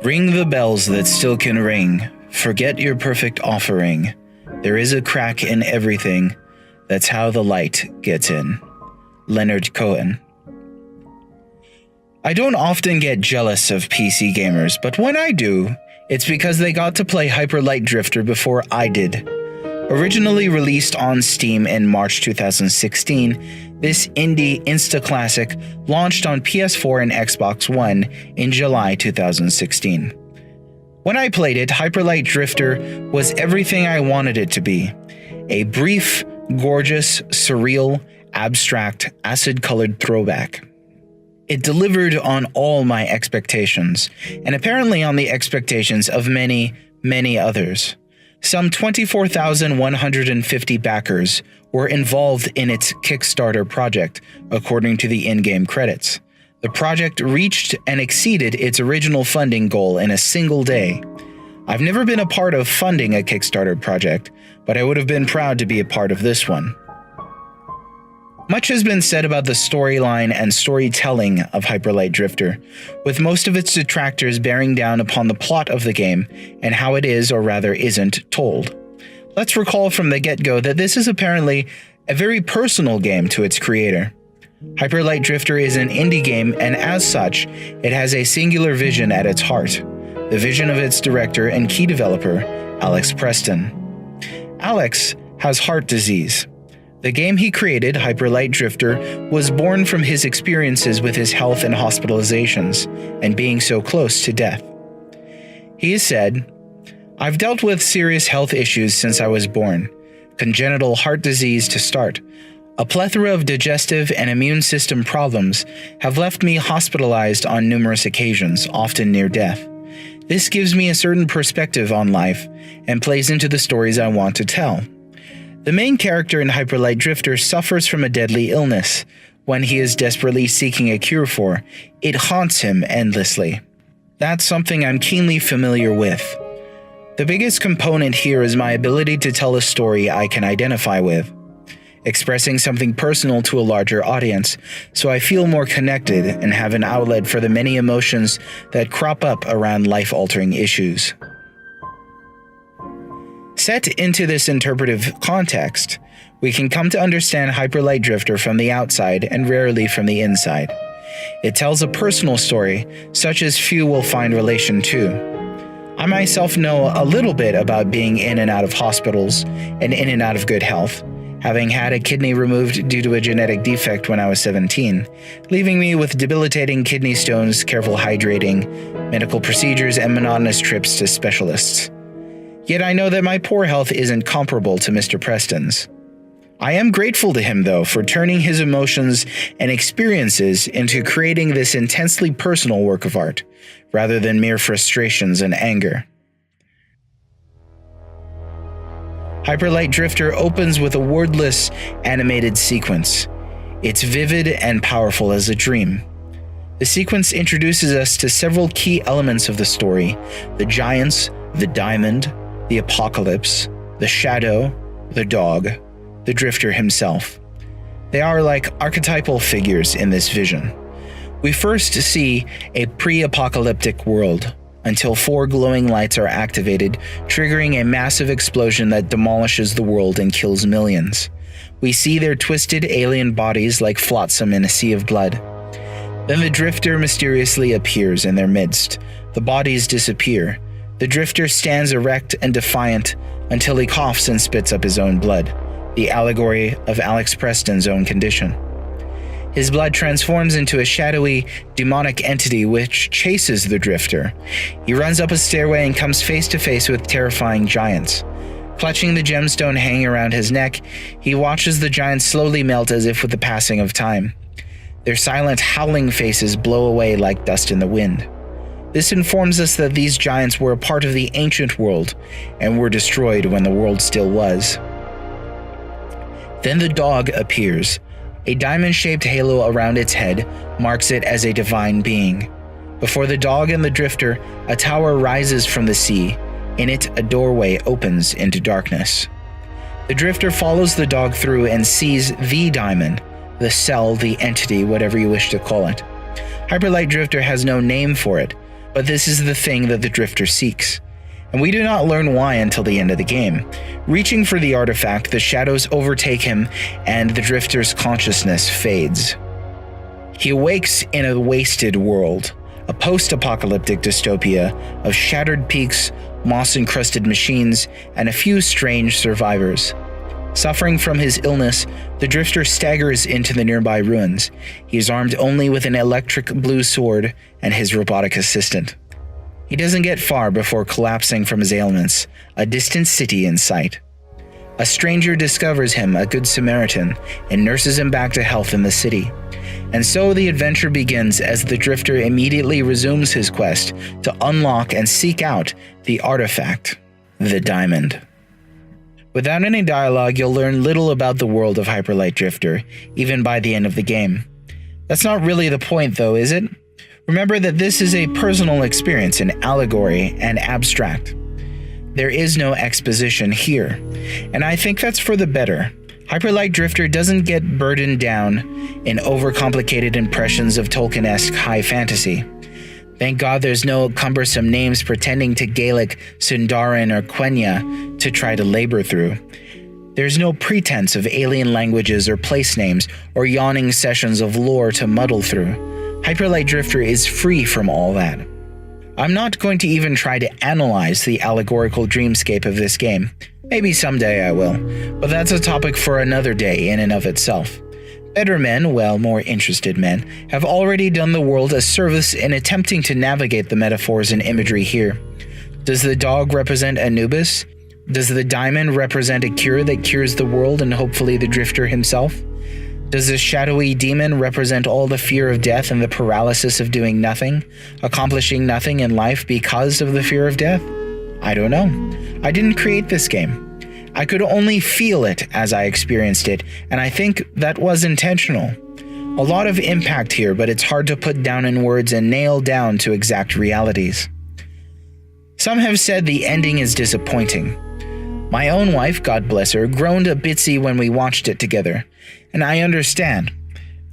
Ring the bells that still can ring. Forget your perfect offering. There is a crack in everything. That's how the light gets in. Leonard Cohen. I don't often get jealous of PC gamers, but when I do, it's because they got to play Hyper Light Drifter before I did. Originally released on Steam in March 2016, this indie insta-classic launched on PS4 and Xbox One in July 2016. When I played it, Hyper Light Drifter was everything I wanted it to be. A brief, gorgeous, surreal, abstract, acid-colored throwback. It delivered on all my expectations, and apparently on the expectations of many, many others. Some 24,150 backers were involved in its Kickstarter project, according to the in-game credits. The project reached and exceeded its original funding goal in a single day. I've never been a part of funding a Kickstarter project, but I would have been proud to be a part of this one. Much has been said about the storyline and storytelling of Hyper Light Drifter, with most of its detractors bearing down upon the plot of the game and how it is, or rather isn't, told. Let's recall from the get-go that this is apparently a very personal game to its creator. Hyper Light Drifter is an indie game, and as such, it has a singular vision at its heart, the vision of its director and key developer, Alex Preston. Alex has heart disease. The game he created, Hyper Light Drifter, was born from his experiences with his health and hospitalizations, and being so close to death. He has said, "I've dealt with serious health issues since I was born, congenital heart disease to start. A plethora of digestive and immune system problems have left me hospitalized on numerous occasions, often near death. This gives me a certain perspective on life and plays into the stories I want to tell. The main character in Hyper Light Drifter suffers from a deadly illness. When he is desperately seeking a cure for, it haunts him endlessly. That's something I'm keenly familiar with. The biggest component here is my ability to tell a story I can identify with, expressing something personal to a larger audience, so I feel more connected and have an outlet for the many emotions that crop up around life-altering issues." Set into this interpretive context, we can come to understand Hyper Light Drifter from the outside and rarely from the inside. It tells a personal story, such as few will find relation to. I myself know a little bit about being in and out of hospitals and in and out of good health, having had a kidney removed due to a genetic defect when I was 17, leaving me with debilitating kidney stones, careful hydrating, medical procedures, and monotonous trips to specialists. Yet I know that my poor health isn't comparable to Mr. Preston's. I am grateful to him, though, for turning his emotions and experiences into creating this intensely personal work of art, rather than mere frustrations and anger. Hyper Light Drifter opens with a wordless, animated sequence. It's vivid and powerful as a dream. The sequence introduces us to several key elements of the story: the giants, the diamond, the apocalypse, the shadow, the dog, the drifter himself. They are like archetypal figures in this vision. We first see a pre-apocalyptic world, until 4 glowing lights are activated, triggering a massive explosion that demolishes the world and kills millions. We see their twisted alien bodies like flotsam in a sea of blood. Then the drifter mysteriously appears in their midst. The bodies disappear. The drifter stands erect and defiant until he coughs and spits up his own blood, the allegory of Alex Preston's own condition. His blood transforms into a shadowy, demonic entity which chases the drifter. He runs up a stairway and comes face to face with terrifying giants. Clutching the gemstone hanging around his neck, he watches the giants slowly melt as if with the passing of time. Their silent, howling faces blow away like dust in the wind. This informs us that these giants were a part of the ancient world and were destroyed when the world still was. Then the dog appears. A diamond-shaped halo around its head marks it as a divine being. Before the dog and the drifter, a tower rises from the sea. In it, a doorway opens into darkness. The drifter follows the dog through and sees the diamond, the cell, the entity, whatever you wish to call it. Hyper Light Drifter has no name for it, But this is the thing that the Drifter seeks, and we do not learn why until the end of the game. Reaching for the artifact, the shadows overtake him and the Drifter's consciousness fades. He awakes in a wasted world, a post-apocalyptic dystopia of shattered peaks, moss-encrusted machines, and a few strange survivors. Suffering from his illness, the Drifter staggers into the nearby ruins. He is armed only with an electric blue sword and his robotic assistant. He doesn't get far before collapsing from his ailments, a distant city in sight. A stranger discovers him, a good Samaritan, and nurses him back to health in the city. And so the adventure begins as the Drifter immediately resumes his quest to unlock and seek out the artifact, the diamond. Without any dialogue, you'll learn little about the world of Hyper Light Drifter, even by the end of the game. That's not really the point though, is it? Remember that this is a personal experience, an allegory, and abstract. There is no exposition here, and I think that's for the better. Hyper Light Drifter doesn't get burdened down in overcomplicated impressions of Tolkien-esque high fantasy. Thank God there's no cumbersome names pretending to Gaelic, Sindarin, or Quenya to try to labor through. There's no pretense of alien languages or place names or yawning sessions of lore to muddle through. Hyper Light Drifter is free from all that. I'm not going to even try to analyze the allegorical dreamscape of this game. Maybe someday I will, but that's a topic for another day in and of itself. Better men, well, more interested men, have already done the world a service in attempting to navigate the metaphors and imagery here. Does the dog represent Anubis? Does the diamond represent a cure that cures the world and hopefully the Drifter himself? Does the shadowy demon represent all the fear of death and the paralysis of doing nothing, accomplishing nothing in life because of the fear of death? I don't know. I didn't create this game. I could only feel it as I experienced it, and I think that was intentional. A lot of impact here, but it's hard to put down in words and nail down to exact realities. Some have said the ending is disappointing. My own wife, God bless her, groaned a bitsy when we watched it together, and I understand.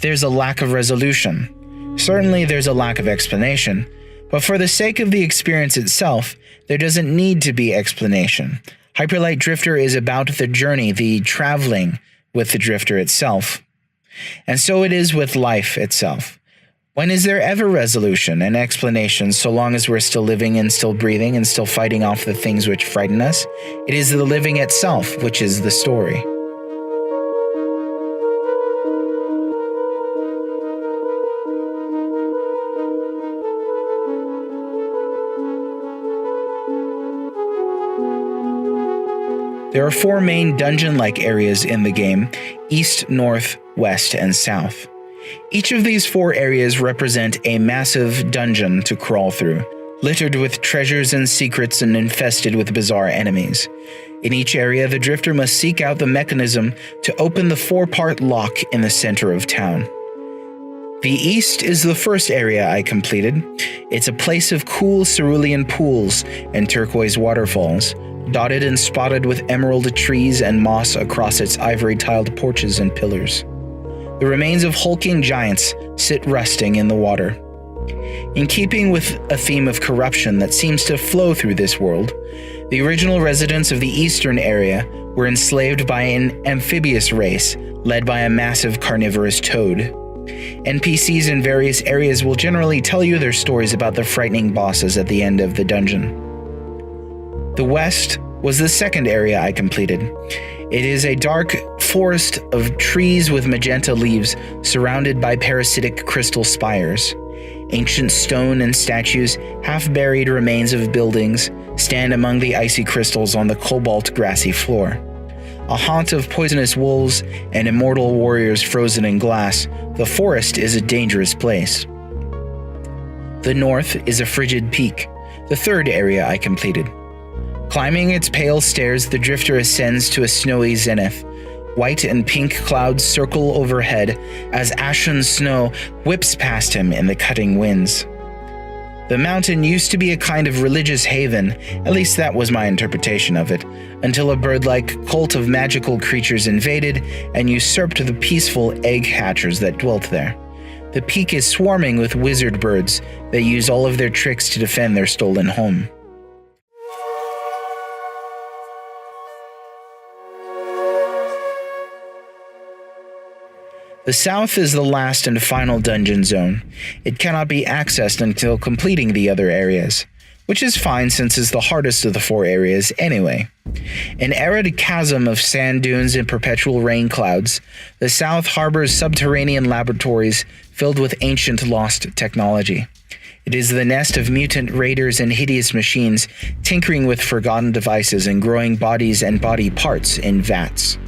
There's a lack of resolution. Certainly there's a lack of explanation, but for the sake of the experience itself, there doesn't need to be explanation. Hyper Light Drifter is about the journey, the traveling with the Drifter itself. And so it is with life itself. When is there ever resolution and explanation so long as we're still living and still breathing and still fighting off the things which frighten us? It is the living itself which is the story. There are 4 main dungeon-like areas in the game: east, north, west, and south. Each of these 4 areas represent a massive dungeon to crawl through, littered with treasures and secrets and infested with bizarre enemies. In each area, the Drifter must seek out the mechanism to open the 4-part lock in the center of town. The east is the first area I completed. It's a place of cool cerulean pools and turquoise waterfalls, dotted and spotted with emerald trees and moss across its ivory-tiled porches and pillars. The remains of hulking giants sit rusting in the water. In keeping with a theme of corruption that seems to flow through this world, the original residents of the eastern area were enslaved by an amphibious race led by a massive carnivorous toad. NPCs in various areas will generally tell you their stories about the frightening bosses at the end of the dungeon. The west was the second area I completed. It is a dark forest of trees with magenta leaves surrounded by parasitic crystal spires. Ancient stone and statues, half-buried remains of buildings, stand among the icy crystals on the cobalt grassy floor. A haunt of poisonous wolves and immortal warriors frozen in glass, the forest is a dangerous place. The north is a frigid peak, the third area I completed. Climbing its pale stairs, the Drifter ascends to a snowy zenith. White and pink clouds circle overhead as ashen snow whips past him in the cutting winds. The mountain used to be a kind of religious haven, at least that was my interpretation of it, until a bird-like cult of magical creatures invaded and usurped the peaceful egg hatchers that dwelt there. The peak is swarming with wizard birds that use all of their tricks to defend their stolen home. The south is the last and final dungeon zone. It cannot be accessed until completing the other areas, which is fine since it's the hardest of the 4 areas anyway. An arid chasm of sand dunes and perpetual rain clouds, the south harbors subterranean laboratories filled with ancient lost technology. It is the nest of mutant raiders and hideous machines tinkering with forgotten devices and growing bodies and body parts in vats.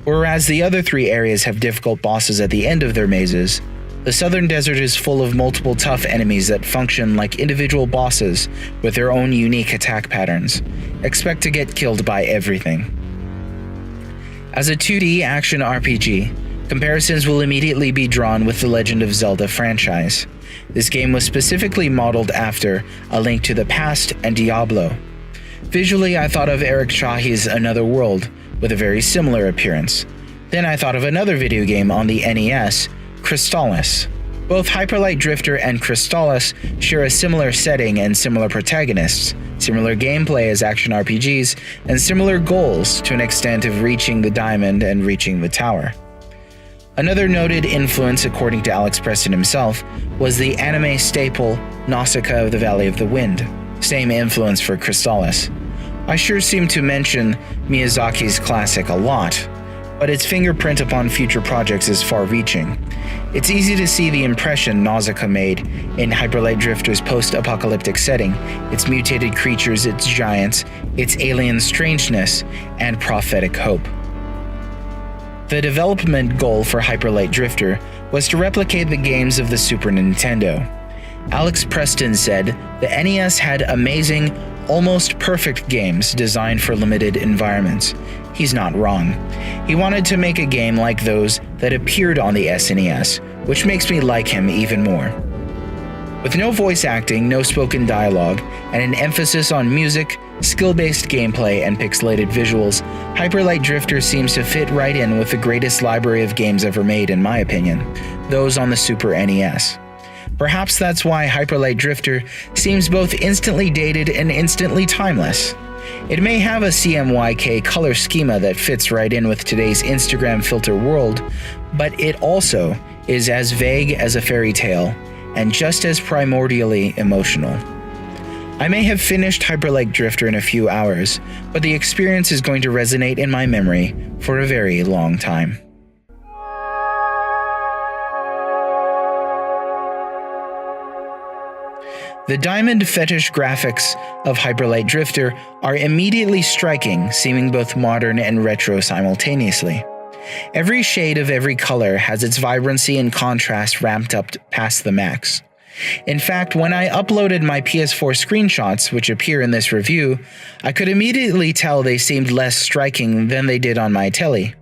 Whereas the other 3 areas have difficult bosses at the end of their mazes, the southern desert is full of multiple tough enemies that function like individual bosses with their own unique attack patterns. Expect to get killed by everything. As a 2D action RPG, comparisons will immediately be drawn with the Legend of Zelda franchise. This game was specifically modeled after A Link to the Past and Diablo. Visually, I thought of Eric Chahi's Another World, with a very similar appearance. Then I thought of another video game on the NES, Crystalis. Both Hyper Light Drifter and Crystalis share a similar setting and similar protagonists, similar gameplay as action RPGs, and similar goals to an extent of reaching the diamond and reaching the tower. Another noted influence, according to Alex Preston himself, was the anime staple Nausicaa of the Valley of the Wind. Same influence for Crystalis. I sure seem to mention Miyazaki's classic a lot, but its fingerprint upon future projects is far-reaching. It's easy to see the impression Nausicaa made in Hyper Light Drifter's post-apocalyptic setting, its mutated creatures, its giants, its alien strangeness, and prophetic hope. The development goal for Hyper Light Drifter was to replicate the games of the Super Nintendo. Alex Preston said the NES had amazing, almost perfect games designed for limited environments. He's not wrong. He wanted to make a game like those that appeared on the SNES, which makes me like him even more. With no voice acting, no spoken dialogue, and an emphasis on music, skill-based gameplay, and pixelated visuals, Hyper Light Drifter seems to fit right in with the greatest library of games ever made, in my opinion, those on the Super NES. Perhaps that's why Hyper Light Drifter seems both instantly dated and instantly timeless. It may have a CMYK color schema that fits right in with today's Instagram filter world, but it also is as vague as a fairy tale and just as primordially emotional. I may have finished Hyper Light Drifter in a few hours, but the experience is going to resonate in my memory for a very long time. The diamond fetish graphics of Hyper Light Drifter are immediately striking, seeming both modern and retro simultaneously. Every shade of every color has its vibrancy and contrast ramped up past the max. In fact, when I uploaded my PS4 screenshots, which appear in this review, I could immediately tell they seemed less striking than they did on my telly.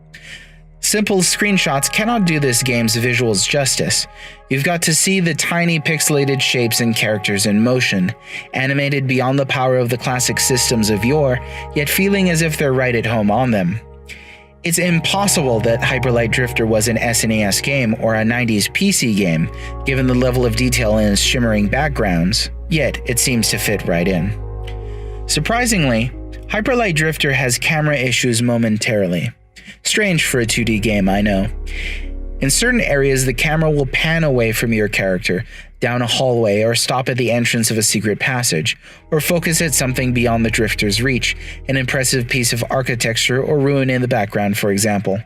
Simple screenshots cannot do this game's visuals justice. You've got to see the tiny pixelated shapes and characters in motion, animated beyond the power of the classic systems of yore, yet feeling as if they're right at home on them. It's impossible that Hyper Light Drifter was an SNES game or a 90s PC game, given the level of detail in its shimmering backgrounds, yet it seems to fit right in. Surprisingly, Hyper Light Drifter has camera issues momentarily. Strange for a 2D game, I know. In certain areas, the camera will pan away from your character, down a hallway, or stop at the entrance of a secret passage, or focus at something beyond the drifter's reach, an impressive piece of architecture or ruin in the background, for example.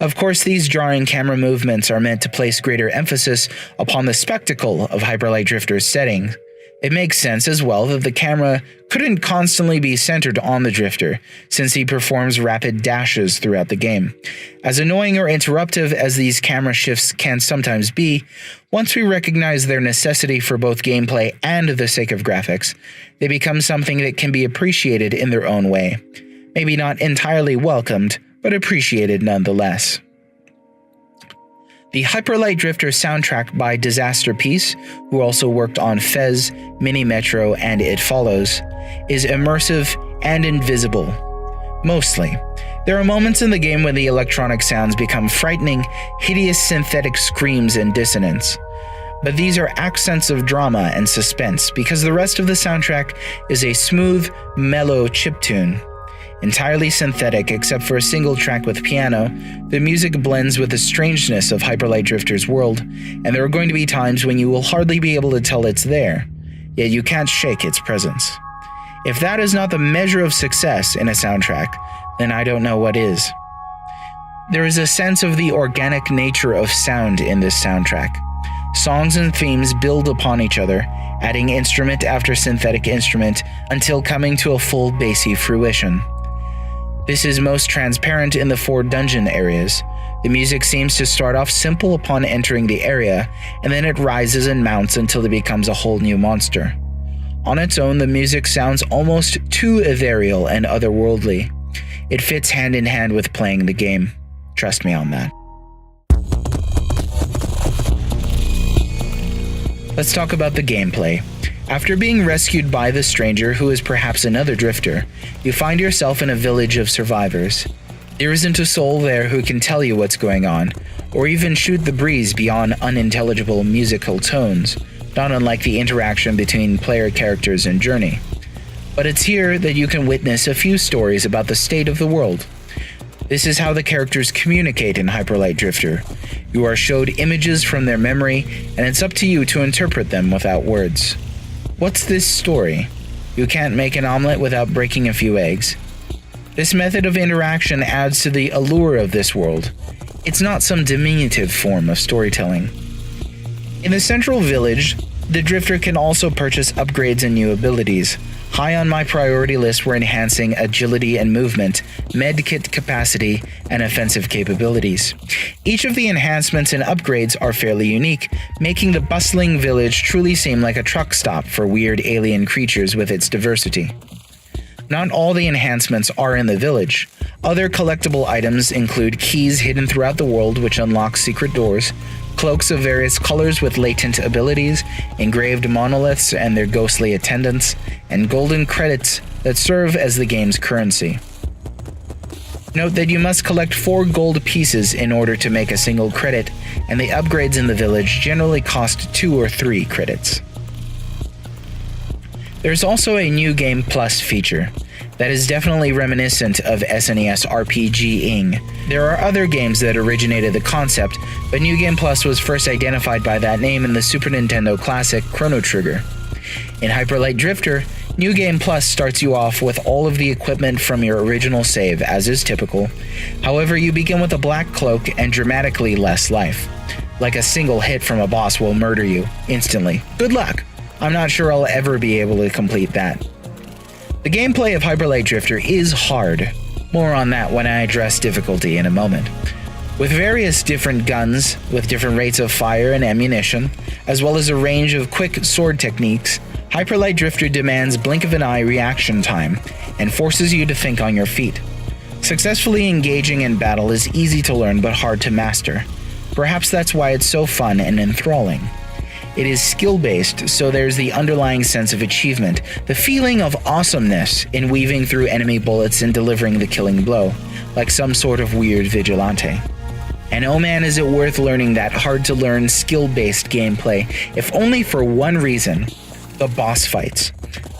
Of course, these jarring camera movements are meant to place greater emphasis upon the spectacle of Hyper Light Drifter's setting. It makes sense as well that the camera couldn't constantly be centered on the drifter, since he performs rapid dashes throughout the game. As annoying or interruptive as these camera shifts can sometimes be, once we recognize their necessity for both gameplay and the sake of graphics, they become something that can be appreciated in their own way. Maybe not entirely welcomed, but appreciated nonetheless. The Hyper Light Drifter soundtrack by Disaster Piece, who also worked on Fez, Mini Metro, and It Follows, is immersive and invisible. Mostly. There are moments in the game when the electronic sounds become frightening, hideous synthetic screams and dissonance. But these are accents of drama and suspense because the rest of the soundtrack is a smooth, mellow chiptune. Entirely synthetic except for a single track with piano, the music blends with the strangeness of Hyper Light Drifter's world, and there are going to be times when you will hardly be able to tell it's there, yet you can't shake its presence. If that is not the measure of success in a soundtrack, then I don't know what is. There is a sense of the organic nature of sound in this soundtrack. Songs and themes build upon each other, adding instrument after synthetic instrument until coming to a full bassy fruition. This is most transparent in the 4 dungeon areas. The music seems to start off simple upon entering the area, and then it rises and mounts until it becomes a whole new monster. On its own, the music sounds almost too ethereal and otherworldly. It fits hand in hand with playing the game. Trust me on that. Let's talk about the gameplay. After being rescued by the stranger, who is perhaps another drifter, you find yourself in a village of survivors. There isn't a soul there who can tell you what's going on, or even shoot the breeze beyond unintelligible musical tones, not unlike the interaction between player characters in Journey. But it's here that you can witness a few stories about the state of the world. This is how the characters communicate in Hyper Light Drifter. You are showed images from their memory, and it's up to you to interpret them without words. What's this story? You can't make an omelet without breaking a few eggs. This method of interaction adds to the allure of this world. It's not some diminutive form of storytelling. In the central village, the Drifter can also purchase upgrades and new abilities. High on my priority list were enhancing agility and movement, medkit capacity, and offensive capabilities. Each of the enhancements and upgrades are fairly unique, making the bustling village truly seem like a truck stop for weird alien creatures with its diversity. Not all the enhancements are in the village. Other collectible items include keys hidden throughout the world which unlock secret doors, cloaks of various colors with latent abilities, engraved monoliths and their ghostly attendants, and golden credits that serve as the game's currency. Note that you must collect 4 gold pieces in order to make a single credit, and the upgrades in the village generally cost 2 or 3 credits. There's also a New Game Plus feature that is definitely reminiscent of SNES RPG-ing. There are other games that originated the concept, but New Game Plus was first identified by that name in the Super Nintendo classic Chrono Trigger. In Hyper Light Drifter, New Game Plus starts you off with all of the equipment from your original save, as is typical. However, you begin with a black cloak and dramatically less life. Like a single hit from a boss will murder you instantly. Good luck! I'm not sure I'll ever be able to complete that. The gameplay of Hyper Light Drifter is hard. More on that when I address difficulty in a moment. With various different guns, with different rates of fire and ammunition, as well as a range of quick sword techniques, Hyper Light Drifter demands blink of an eye reaction time and forces you to think on your feet. Successfully engaging in battle is easy to learn but hard to master. Perhaps that's why it's so fun and enthralling. It is skill-based, so there's the underlying sense of achievement, the feeling of awesomeness in weaving through enemy bullets and delivering the killing blow, like some sort of weird vigilante. And oh man, is it worth learning that hard-to-learn, skill-based gameplay, if only for one reason: the boss fights.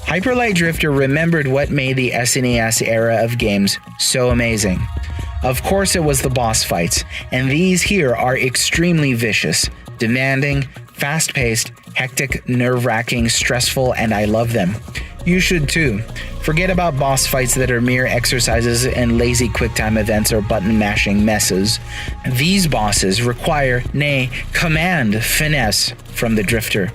Hyper Light Drifter remembered what made the SNES era of games so amazing. Of course it was the boss fights, and these here are extremely vicious, demanding, fast-paced, hectic, nerve-wracking, stressful, and I love them. You should too. Forget about boss fights that are mere exercises and lazy quick-time events or button-mashing messes. These bosses require, nay, command finesse from the Drifter.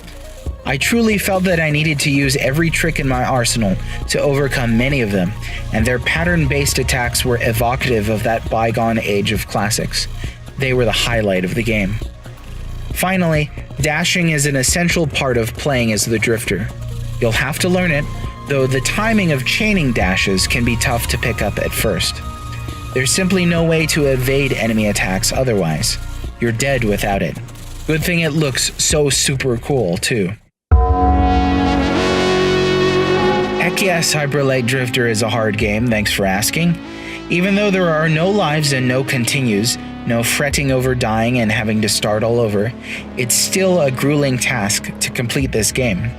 I truly felt that I needed to use every trick in my arsenal to overcome many of them, and their pattern-based attacks were evocative of that bygone age of classics. They were the highlight of the game. Finally, dashing is an essential part of playing as the Drifter. You'll have to learn it, though the timing of chaining dashes can be tough to pick up at first. There's simply no way to evade enemy attacks otherwise. You're dead without it. Good thing it looks so super cool, too. Heck yes, Hyper Light Drifter is a hard game, thanks for asking. Even though there are no lives and no continues, no fretting over dying and having to start all over, it's still a grueling task to complete this game.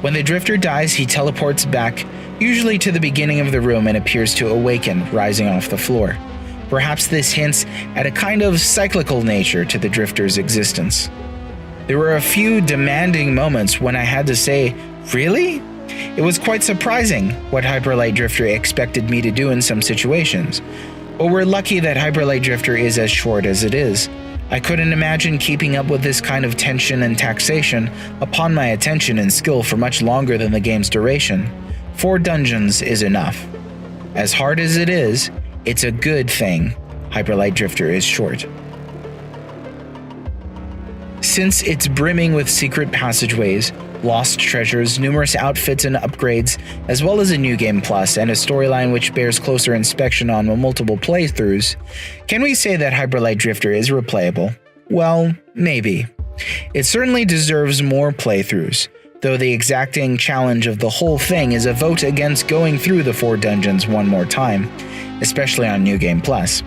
When the Drifter dies, he teleports back, usually to the beginning of the room, and appears to awaken, rising off the floor. Perhaps this hints at a kind of cyclical nature to the Drifter's existence. There were a few demanding moments when I had to say, "Really?" It was quite surprising what Hyperlight Drifter expected me to do in some situations. But we're lucky that Hyperlight Drifter is as short as it is. I couldn't imagine keeping up with this kind of tension and taxation upon my attention and skill for much longer than the game's duration. 4 dungeons is enough. As hard as it is, it's a good thing Hyperlight Drifter is short. Since it's brimming with secret passageways, lost treasures, numerous outfits and upgrades, as well as a new game plus and a storyline which bears closer inspection on multiple playthroughs, can we say that Hyperlight Drifter is replayable? Well, maybe. It certainly deserves more playthroughs, though the exacting challenge of the whole thing is a vote against going through the 4 dungeons one more time, especially on New Game Plus.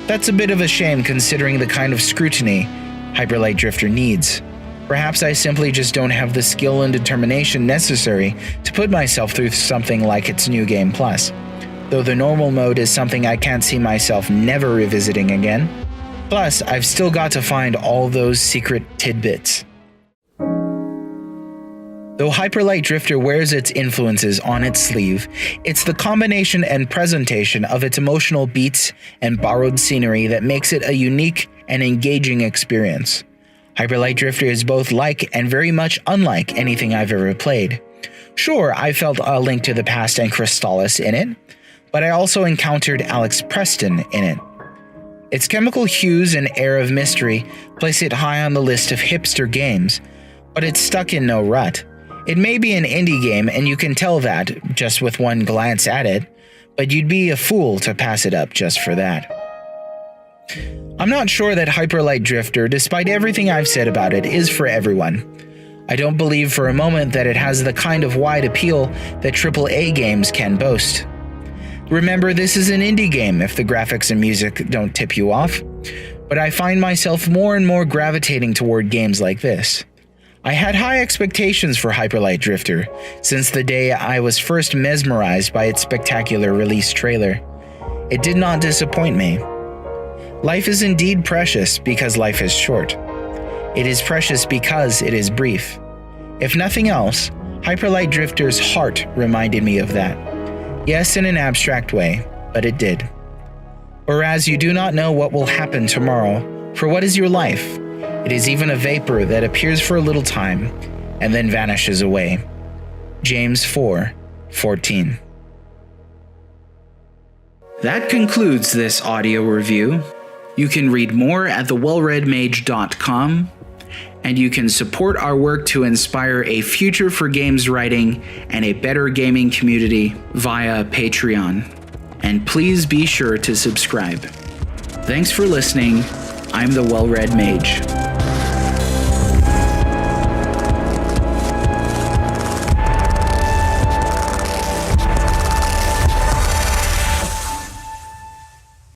That's a bit of a shame considering the kind of scrutiny Hyperlight Drifter needs. Perhaps I simply just don't have the skill and determination necessary to put myself through something like its New Game Plus, though the normal mode is something I can't see myself never revisiting again. Plus, I've still got to find all those secret tidbits. Though Hyperlight Drifter wears its influences on its sleeve, it's the combination and presentation of its emotional beats and borrowed scenery that makes it a unique and engaging experience. Hyperlight Drifter is both like and very much unlike anything I've ever played. Sure, I felt A Link to the Past and Crystalis in it, but I also encountered Alex Preston in it. Its chemical hues and air of mystery place it high on the list of hipster games, but it's stuck in no rut. It may be an indie game, and you can tell that just with one glance at it, but you'd be a fool to pass it up just for that. I'm not sure that Hyperlight Drifter, despite everything I've said about it, is for everyone. I don't believe for a moment that it has the kind of wide appeal that AAA games can boast. Remember, this is an indie game if the graphics and music don't tip you off, but I find myself more and more gravitating toward games like this. I had high expectations for Hyperlight Drifter since the day I was first mesmerized by its spectacular release trailer. It did not disappoint me. Life is indeed precious because life is short. It is precious because it is brief. If nothing else, Hyperlight Drifter's heart reminded me of that. Yes, in an abstract way, but it did. Whereas you do not know what will happen tomorrow, for what is your life? It is even a vapor that appears for a little time and then vanishes away. James 4:14. That concludes this audio review. You can read more at thewellreadmage.com, and you can support our work to inspire a future for games writing and a better gaming community via Patreon. And please be sure to subscribe. Thanks for listening. I'm the Well-Read Mage.